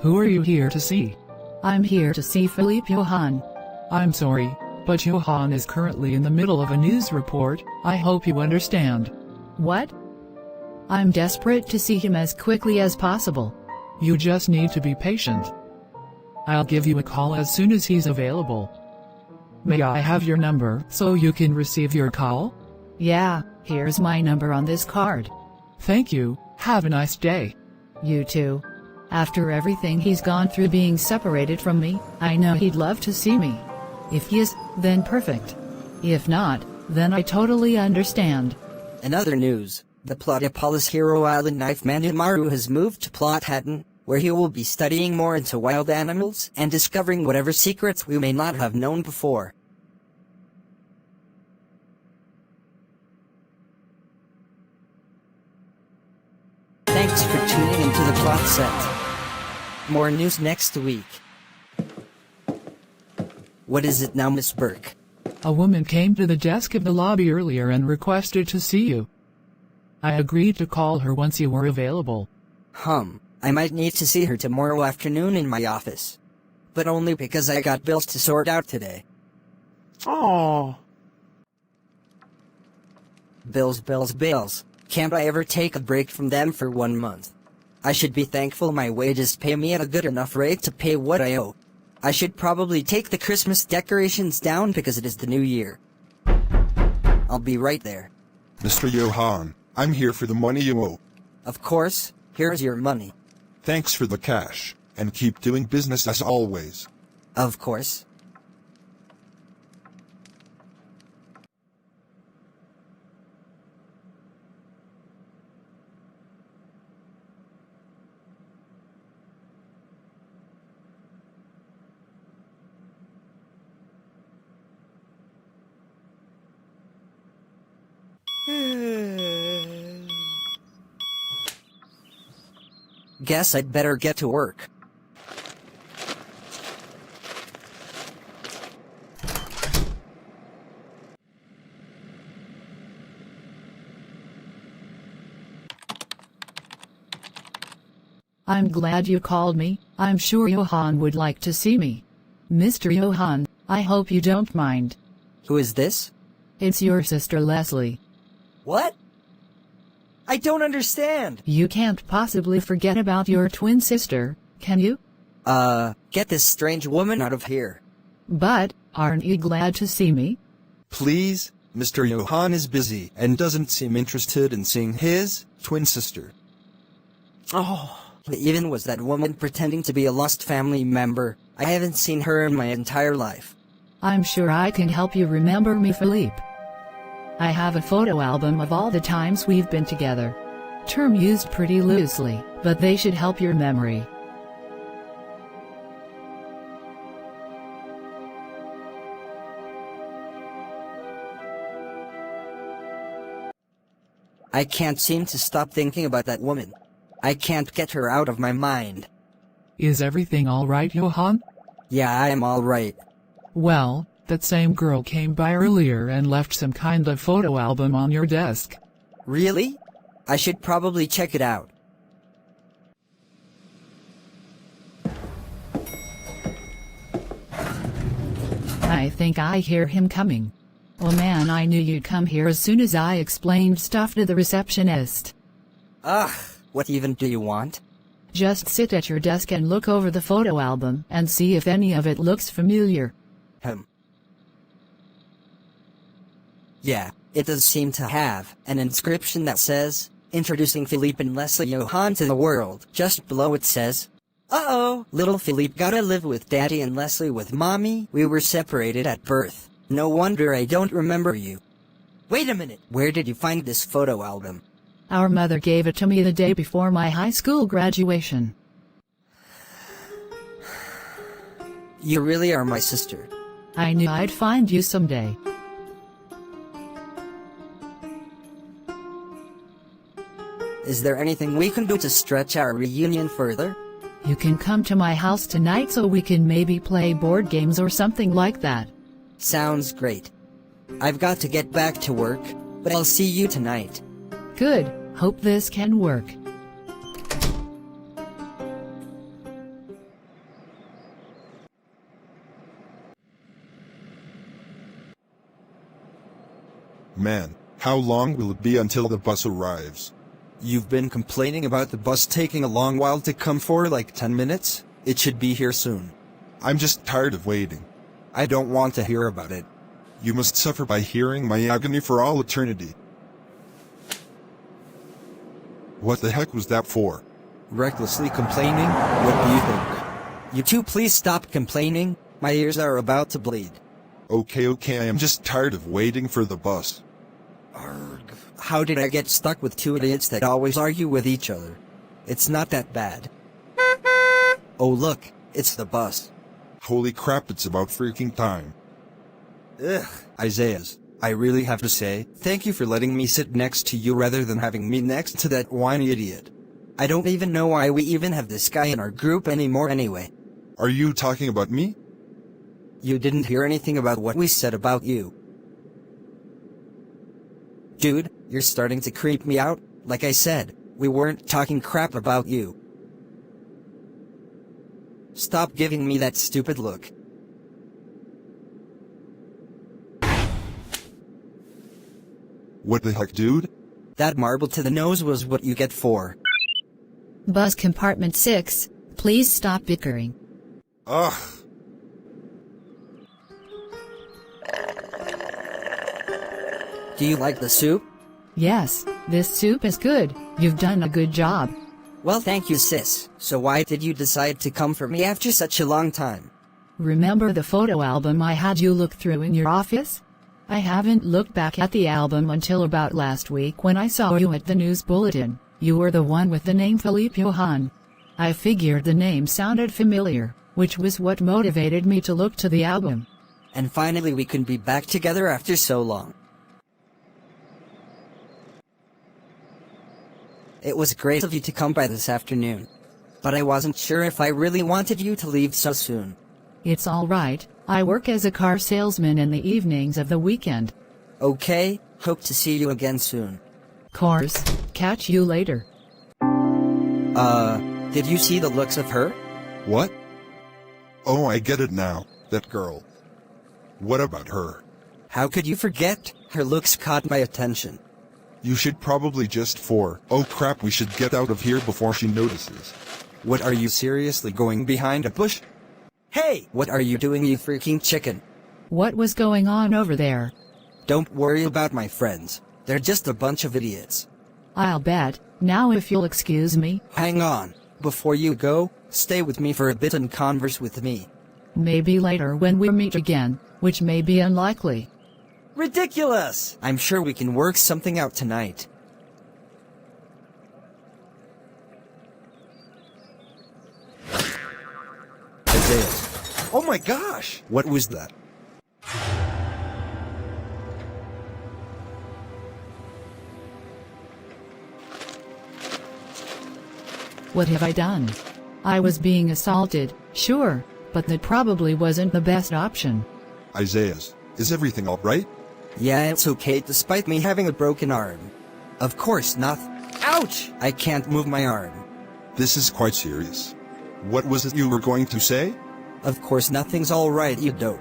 Who are you here to see? I'm here to see Philippe Johan. I'm sorry, but Johan is currently in the middle of a news report. I hope you understand. What? I'm desperate to see him as quickly as possible. You just need to be patient. I'll give you a call as soon as he's available. May I have your number so you can receive your call? Yeah, here's my number on this card. Thank you. Have a nice day. You too. After everything he's gone through being separated from me, I know he'd love to see me. If he is, then perfect. If not, then I totally understand. In other news, the Platypus hero Island Knife Man Umaru has moved to Plothattan, where he will be studying more into wild animals and discovering whatever secrets we may not have known before. Thanks for tuning into the Plot Set. More news next week. What is it now, Miss Burke? A woman came to the desk of the lobby earlier and requested to see you. I agreed to call her once you were available. I might need to see her tomorrow afternoon in my office. But only because I got bills to sort out today. Oh. Bills. Can't I ever take a break from them for 1 month? I should be thankful my wages pay me at a good enough rate to pay what I owe. I should probably take the Christmas decorations down because it is the new year. I'll be right there. Mr. Johan, I'm here for the money you owe. Of course, here's your money. Thanks for the cash, and keep doing business as always. Of course. Guess I'd better get to work. I'm glad you called me. I'm sure Johan would like to see me. Mr. Johan, I hope you don't mind. Who is this? It's your sister Leslie. What? I don't understand. You can't possibly forget about your twin sister, can you? Get this strange woman out of here. But, aren't you glad to see me? Please, Mr. Johan is busy and doesn't seem interested in seeing his twin sister. Oh, even was that woman pretending to be a lost family member? I haven't seen her in my entire life. I'm sure I can help you remember me, Philippe. I have a photo album of all the times we've been together. Term used pretty loosely, but they should help your memory. I can't seem to stop thinking about that woman. I can't get her out of my mind. Is everything all right, Johan? Yeah, I am all right. Well, that same girl came by earlier and left some kind of photo album on your desk. Really? I should probably check it out. I think I hear him coming. Oh man, I knew you'd come here as soon as I explained stuff to the receptionist. Ugh, what even do you want? Just sit at your desk and look over the photo album and see if any of it looks familiar. Yeah, it does seem to have an inscription that says, "Introducing Philippe and Leslie Johan to the world." Just below it says, "Uh-oh, little Philippe gotta live with Daddy and Leslie with Mommy. We were separated at birth. No wonder I don't remember you." Wait a minute, where did you find this photo album? Our mother gave it to me the day before my high school graduation. You really are my sister. I knew I'd find you someday. Is there anything we can do to stretch our reunion further? You can come to my house tonight so we can maybe play board games or something like that. Sounds great. I've got to get back to work, but I'll see you tonight. Good, hope this can work. Man, how long will it be until the bus arrives? You've been complaining about the bus taking a long while to come for like 10 minutes? It should be here soon. I'm just tired of waiting. I don't want to hear about it. You must suffer by hearing my agony for all eternity. What the heck was that for? Recklessly complaining? What do you think? You two please stop complaining. My ears are about to bleed. Okay, I am just tired of waiting for the bus. Arrgh. How did I get stuck with two idiots that always argue with each other? It's not that bad. Oh look, it's the bus. Holy crap, it's about freaking time. Ugh, Isaiah's. I really have to say, thank you for letting me sit next to you rather than having me next to that whiny idiot. I don't even know why we even have this guy in our group anymore anyway. Are you talking about me? You didn't hear anything about what we said about you. Dude, you're starting to creep me out. Like I said, we weren't talking crap about you. Stop giving me that stupid look. What the heck, dude? That marble to the nose was what you get for. Bus compartment 6, please stop bickering. Ugh. Do you like the soup? Yes, this soup is good. You've done a good job. Well, thank you, sis. So why did you decide to come for me after such a long time? Remember the photo album I had you look through in your office? I haven't looked back at the album until about last week when I saw you at the news bulletin. You were the one with the name Philippe Johan. I figured the name sounded familiar, which was what motivated me to look to the album. And finally we can be back together after so long. It was great of you to come by this afternoon. But I wasn't sure if I really wanted you to leave so soon. It's all right. I work as a car salesman in the evenings of the weekend. Okay, hope to see you again soon. Course, catch you later. Did you see the looks of her? What? Oh, I get it now. That girl. What about her? How could you forget? Her looks caught my attention. You should probably just oh crap, we should get out of here before she notices. What, are you seriously going behind a bush? Hey! What are you doing, you freaking chicken? What was going on over there? Don't worry about my friends. They're just a bunch of idiots. I'll bet. Now if you'll excuse me. Hang on. Before you go, stay with me for a bit and converse with me. Maybe later when we meet again, which may be unlikely. Ridiculous! I'm sure we can work something out tonight. Isaiah. Oh my gosh! What was that? What have I done? I was being assaulted, sure, but that probably wasn't the best option. Isaiah, is everything alright? Yeah, it's okay despite me having a broken arm. Of course not. Ouch! I can't move my arm. This is quite serious. What was it you were going to say? Of course nothing's alright, you dope.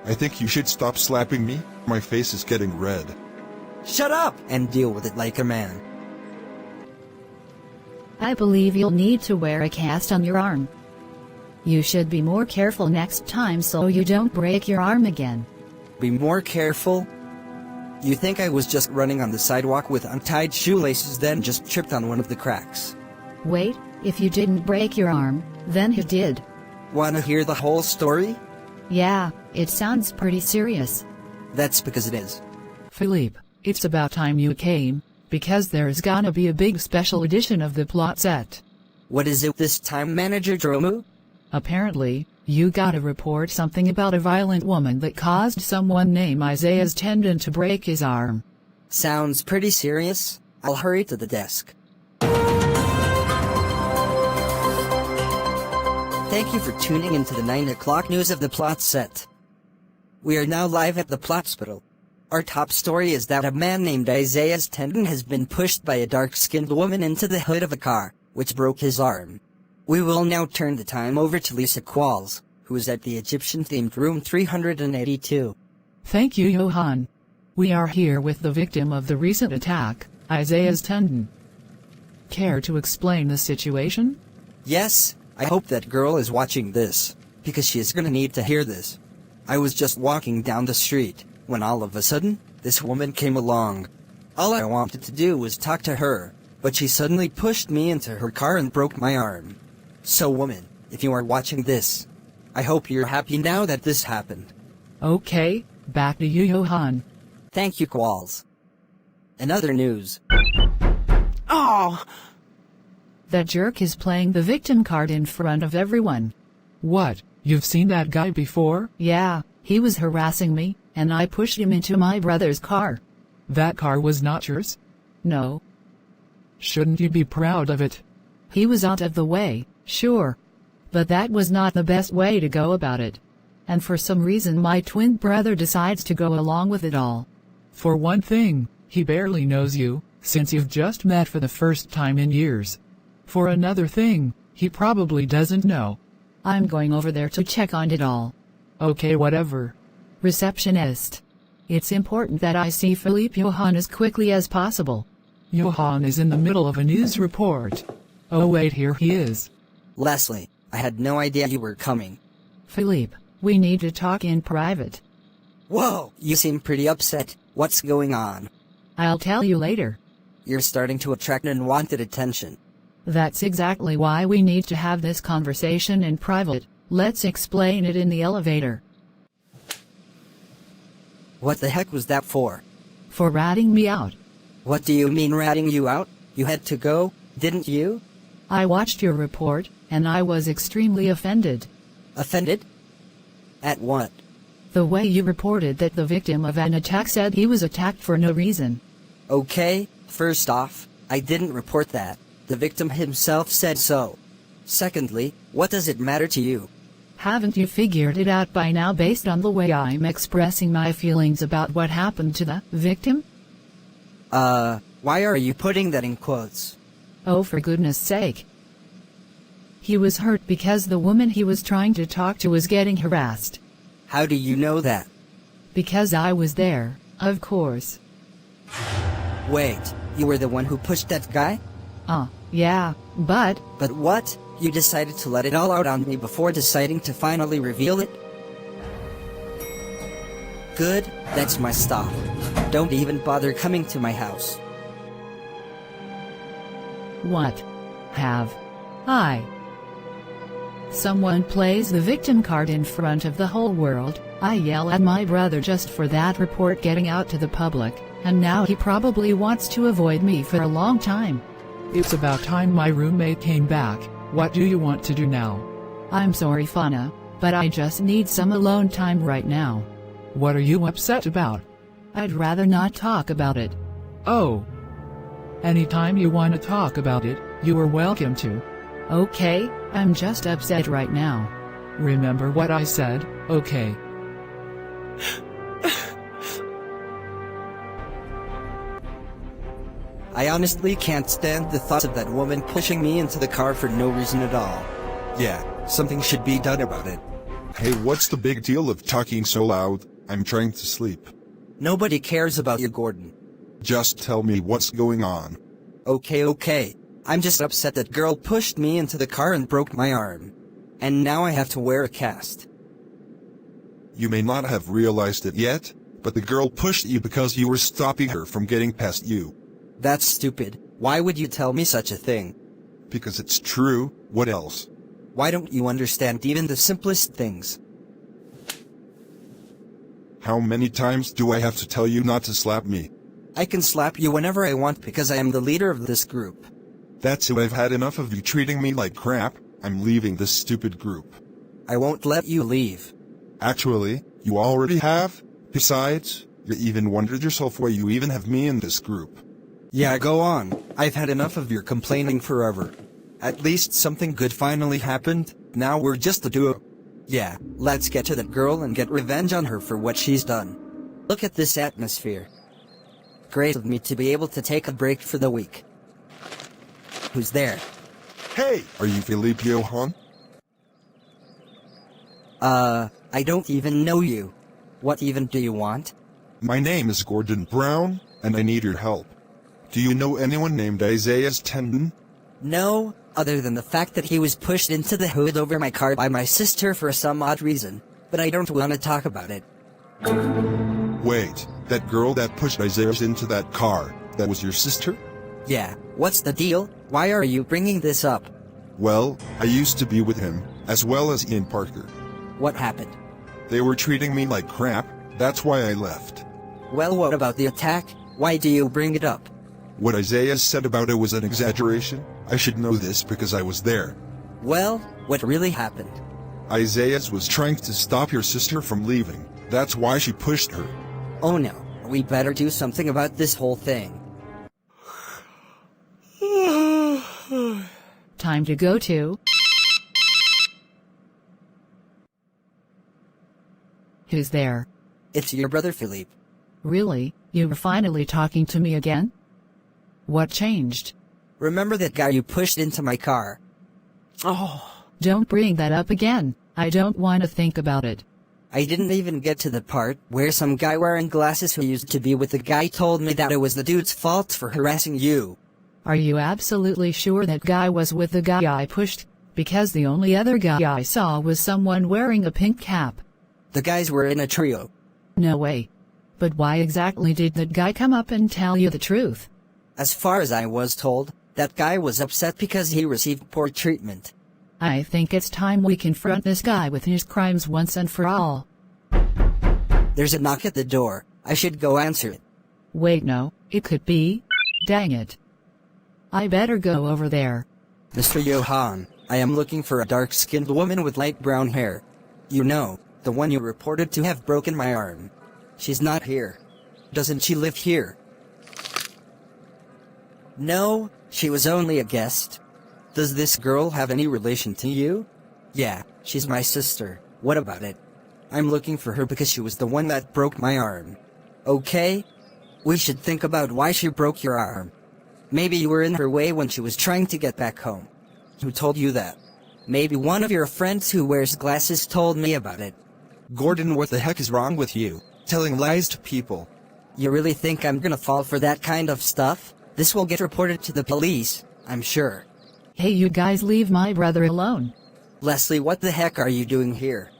I think you should stop slapping me. My face is getting red. Shut up! And deal with it like a man. I believe you'll need to wear a cast on your arm. You should be more careful next time so you don't break your arm again. Be more careful? You think I was just running on the sidewalk with untied shoelaces then just tripped on one of the cracks? Wait, if you didn't break your arm, then who did? Wanna hear the whole story? Yeah, it sounds pretty serious. That's because it is. Philippe, it's about time you came, because there's gonna be a big special edition of the plot set. What is it this time, Manager Dromu? Apparently, you gotta report something about a violent woman that caused someone named Isaiah's tendon to break his arm. Sounds pretty serious. I'll hurry to the desk. Thank you for tuning into the 9 o'clock news of the plot set. We are now live at the Plotspital. Our top story is that a man named Isaiah's tendon has been pushed by a dark-skinned woman into the hood of a car, which broke his arm. We will now turn the time over to Lisa Qualls, who is at the Egyptian-themed room 382. Thank you, Johan. We are here with the victim of the recent attack, Isaiah's tendon. Care to explain the situation? Yes, I hope that girl is watching this, because she is gonna need to hear this. I was just walking down the street, when all of a sudden, this woman came along. All I wanted to do was talk to her, but she suddenly pushed me into her car and broke my arm. So woman, if you are watching this, I hope you're happy now that this happened. Okay, back to you, Johan. Thank you, Qualls. In other news. Oh! That jerk is playing the victim card in front of everyone. What? You've seen that guy before? Yeah, he was harassing me, and I pushed him into my brother's car. That car was not yours? No. Shouldn't you be proud of it? He was out of the way, sure. But that was not the best way to go about it. And for some reason my twin brother decides to go along with it all. For one thing, he barely knows you, since you've just met for the first time in years. For another thing, he probably doesn't know. I'm going over there to check on it all. Okay, whatever. Receptionist. It's important that I see Philippe Johan as quickly as possible. Johan is in the middle of a news report. Oh wait, here he is. Leslie, I had no idea you were coming. Philippe, we need to talk in private. Whoa, you seem pretty upset. What's going on? I'll tell you later. You're starting to attract unwanted attention. That's exactly why we need to have this conversation in private. Let's explain it in the elevator. What the heck was that for? For ratting me out. What do you mean ratting you out? You had to go, didn't you? I watched your report, and I was extremely offended. Offended? At what? The way you reported that the victim of an attack said he was attacked for no reason. Okay, first off, I didn't report that. The victim himself said so. Secondly, what does it matter to you? Haven't you figured it out by now based on the way I'm expressing my feelings about what happened to the victim? Why are you putting that in quotes? Oh, for goodness sake. He was hurt because the woman he was trying to talk to was getting harassed. How do you know that? Because I was there, of course. Wait, you were the one who pushed that guy? Yeah, but... But what? You decided to let it all out on me before deciding to finally reveal it? Good, that's my stop. Don't even bother coming to my house. What have I? Someone plays the victim card in front of the whole world. I yell at my brother just for that report getting out to the public, and now he probably wants to avoid me for a long time. It's about time my roommate came back. What do you want to do now? I'm sorry, Fauna, but I just need some alone time right now. What are you upset about? I'd rather not talk about it. Oh. Anytime you want to talk about it, you are welcome to. Okay, I'm just upset right now. Remember what I said, okay? I honestly can't stand the thought of that woman pushing me into the car for no reason at all. Yeah, something should be done about it. Hey, what's the big deal of talking so loud? I'm trying to sleep. Nobody cares about you, Gordon. Just tell me what's going on. Okay. I'm just upset that girl pushed me into the car and broke my arm. And now I have to wear a cast. You may not have realized it yet, but the girl pushed you because you were stopping her from getting past you. That's stupid. Why would you tell me such a thing? Because it's true. What else? Why don't you understand even the simplest things? How many times do I have to tell you not to slap me? I can slap you whenever I want because I am the leader of this group. That's it. I've had enough of you treating me like crap. I'm leaving this stupid group. I won't let you leave. Actually, you already have. Besides, you even wondered yourself why you even have me in this group. Yeah, go on. I've had enough of your complaining forever. At least something good finally happened. Now we're just a duo. Yeah, let's get to that girl and get revenge on her for what she's done. Look at this atmosphere. Great of me to be able to take a break for the week. Who's there? Hey! Are you Philippe Johan? I don't even know you. What even do you want? My name is Gordon Brown, and I need your help. Do you know anyone named Isaiah Tendon? No, other than the fact that he was pushed into the hood over my car by my sister for some odd reason, but I don't want to talk about it. Wait, that girl that pushed Isaiah into that car, that was your sister? Yeah, what's the deal? Why are you bringing this up? Well, I used to be with him, as well as Ian Parker. What happened? They were treating me like crap, that's why I left. Well, what about the attack? Why do you bring it up? What Isaiah said about it was an exaggeration. I should know this because I was there. Well, what really happened? Isaiah was trying to stop your sister from leaving. That's why she pushed her. Oh no, we better do something about this whole thing. Time to go to. Who's there? It's your brother Philippe. Really? You were finally talking to me again? What changed? Remember that guy you pushed into my car? Oh, don't bring that up again. I don't want to think about it. I didn't even get to the part where some guy wearing glasses who used to be with the guy told me that it was the dude's fault for harassing you. Are you absolutely sure that guy was with the guy I pushed? Because the only other guy I saw was someone wearing a pink cap. The guys were in a trio. No way. But why exactly did that guy come up and tell you the truth? As far as I was told, that guy was upset because he received poor treatment. I think it's time we confront this guy with his crimes once and for all. There's a knock at the door. I should go answer it. Wait, no, it could be. Dang it. I better go over there. Mr. Johan, I am looking for a dark-skinned woman with light brown hair. You know, the one you reported to have broken my arm. She's not here. Doesn't she live here? No, she was only a guest. Does this girl have any relation to you? Yeah, she's my sister. What about it? I'm looking for her because she was the one that broke my arm. Okay? We should think about why she broke your arm. Maybe you were in her way when she was trying to get back home. Who told you that? Maybe one of your friends who wears glasses told me about it. Gordon, what the heck is wrong with you? Telling lies to people. You really think I'm gonna fall for that kind of stuff? This will get reported to the police, I'm sure. Hey, you guys, leave my brother alone. Leslie, what the heck are you doing here?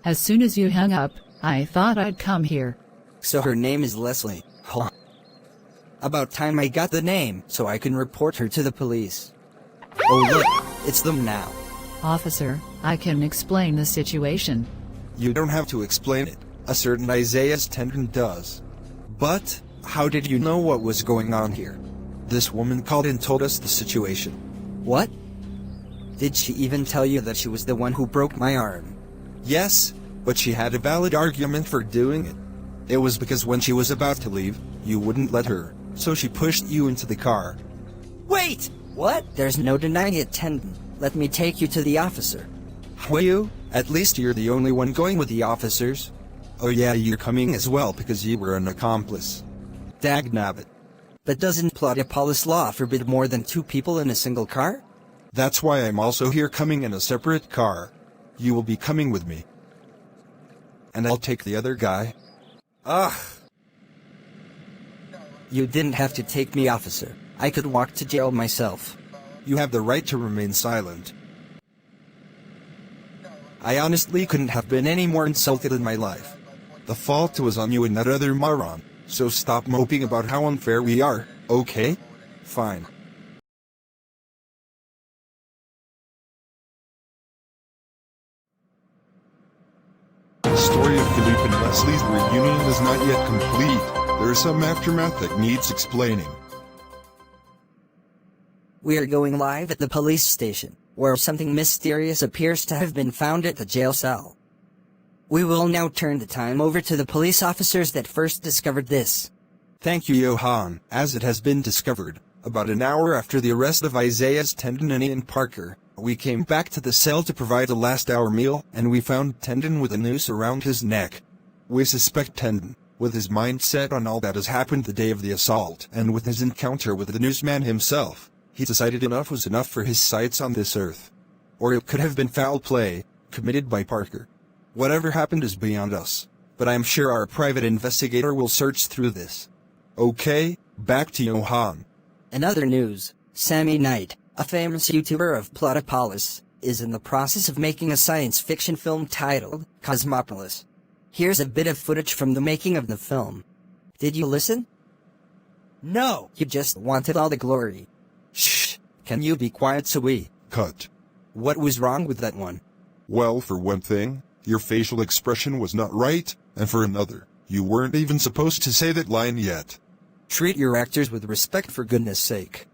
As soon as you hung up, I thought I'd come here. So her name is Leslie. Huh. About time I got the name, so I can report her to the police. Oh look, it's them now. Officer, I can explain the situation. You don't have to explain it. A certain Isaiah Tendon does. But, how did you know what was going on here? This woman called and told us the situation. What? Did she even tell you that she was the one who broke my arm? Yes, but she had a valid argument for doing it. It was because when she was about to leave, you wouldn't let her, so she pushed you into the car. Wait! What? There's no denying it, Tendon. Let me take you to the officer. Will you? At least you're the only one going with the officers. Oh yeah, you're coming as well because you were an accomplice. Dagnabbit. But doesn't Plotiopolis law forbid more than 2 people in a single car? That's why I'm also here, coming in a separate car. You will be coming with me. And I'll take the other guy. Ugh. You didn't have to take me, officer. I could walk to jail myself. You have the right to remain silent. I honestly couldn't have been any more insulted in my life. The fault was on you and that other moron, so stop moping about how unfair we are, okay? Fine. The story of Philippe and Leslie's reunion is not yet complete. There is some aftermath that needs explaining. We are going live at the police station, where something mysterious appears to have been found at the jail cell. We will now turn the time over to the police officers that first discovered this. Thank you, Johan. As it has been discovered, about an hour after the arrest of Isaiah Tendon and Ian Parker, we came back to the cell to provide a last-hour meal, and we found Tendon with a noose around his neck. We suspect Tendon, with his mind set on all that has happened the day of the assault, and with his encounter with the newsman himself, he decided enough was enough for his sights on this earth. Or it could have been foul play, committed by Parker. Whatever happened is beyond us, but I'm sure our private investigator will search through this. Okay, back to Johan. In other news, Sammy Knight, a famous YouTuber of Plotopolis, is in the process of making a science fiction film titled Cosmopolis. Here's a bit of footage from the making of the film. Did you listen? No, you just wanted all the glory. Shh, can you be quiet so we... Cut. What was wrong with that one? Well, for one thing, your facial expression was not right, and for another, you weren't even supposed to say that line yet. Treat your actors with respect for goodness sake.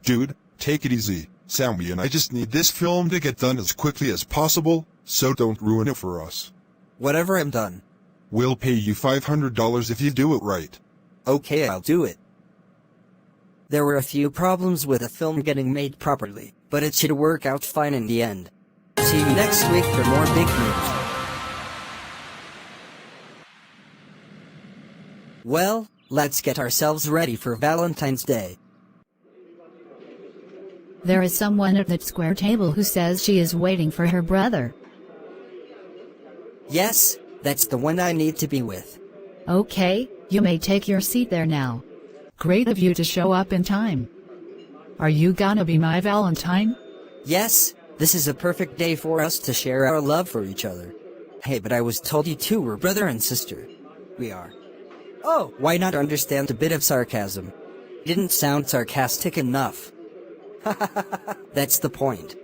Dude, take it easy. Sammy and I just need this film to get done as quickly as possible, so don't ruin it for us. Whatever, I'm done. We'll pay you $500 if you do it right. Okay, I'll do it. There were a few problems with the film getting made properly, but it should work out fine in the end. See you next week for more big news. Well, let's get ourselves ready for Valentine's Day. There is someone at that square table who says she is waiting for her brother. Yes, that's the one I need to be with. Okay, you may take your seat there now. Great of you to show up in time. Are you gonna be my Valentine? Yes, this is a perfect day for us to share our love for each other. Hey, but I was told you two were brother and sister. We are. Oh, why not understand a bit of sarcasm? Didn't sound sarcastic enough. That's the point.